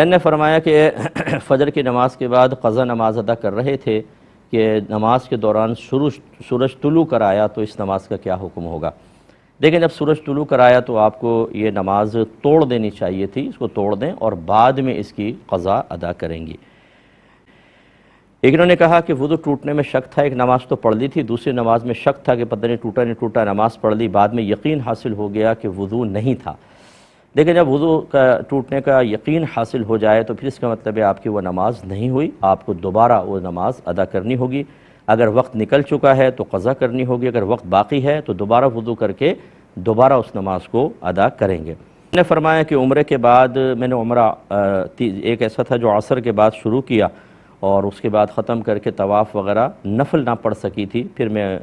نے فرمایا کہ فجر کی نماز کے بعد قضا نماز ادا کر رہے تھے کہ نماز کے دوران سورج طلوع کر آیا تو اس نماز کا کیا حکم ہوگا۔ دیکھیں، جب سورج طلوع کر آیا تو آپ کو یہ نماز توڑ دینی چاہیے تھی، اس کو توڑ دیں اور بعد میں اس کی قضا ادا کریں گی۔ ایک انہوں نے کہا کہ وضو ٹوٹنے میں شک تھا، ایک نماز تو پڑھ لی تھی، دوسری نماز میں شک تھا کہ پتہ نہیں ٹوٹا نہیں ٹوٹا، نماز پڑھ لی، بعد میں یقین حاصل ہو گیا کہ وضو نہیں تھا۔ دیکھیں، جب وضو کا ٹوٹنے کا یقین حاصل ہو جائے تو پھر اس کا مطلب ہے آپ کی وہ نماز نہیں ہوئی، آپ کو دوبارہ وہ نماز ادا کرنی ہوگی۔ اگر وقت نکل چکا ہے تو قضا کرنی ہوگی، اگر وقت باقی ہے تو دوبارہ وضو کر کے دوبارہ اس نماز کو ادا کریں گے۔ نے فرمایا کہ عمرے کے بعد میں نے عمرہ ایک ایسا تھا جو عصر کے بعد شروع کیا اور اس کے بعد ختم کر کے طواف وغیرہ نفل نہ پڑھ سکی تھی، پھر میں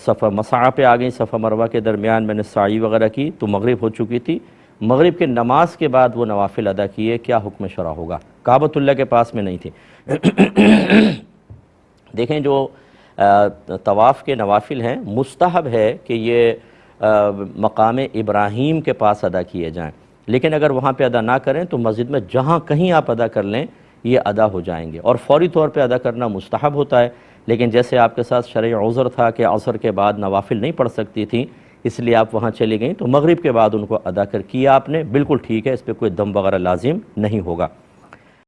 صفا مسعی پہ آ گئی، صفا مروہ کے درمیان میں نے سعی وغیرہ کی تو مغرب ہو چکی تھی، مغرب کے نماز کے بعد وہ نوافل ادا کیے، کیا حکم شرع ہوگا؟ کعبۃ اللہ کے پاس میں نہیں تھی۔ دیکھیں، جو طواف کے نوافل ہیں مستحب ہے کہ یہ مقام ابراہیم کے پاس ادا کیے جائیں، لیکن اگر وہاں پہ ادا نہ کریں تو مسجد میں جہاں کہیں آپ ادا کر لیں یہ ادا ہو جائیں گے، اور فوری طور پہ ادا کرنا مستحب ہوتا ہے۔ لیکن جیسے آپ کے ساتھ شرعی عذر تھا کہ عصر کے بعد نوافل نہیں پڑھ سکتی تھیں، اس لیے آپ وہاں چلی گئیں تو مغرب کے بعد ان کو ادا کیا آپ نے، بالکل ٹھیک ہے، اس پہ کوئی دم وغیرہ لازم نہیں ہوگا۔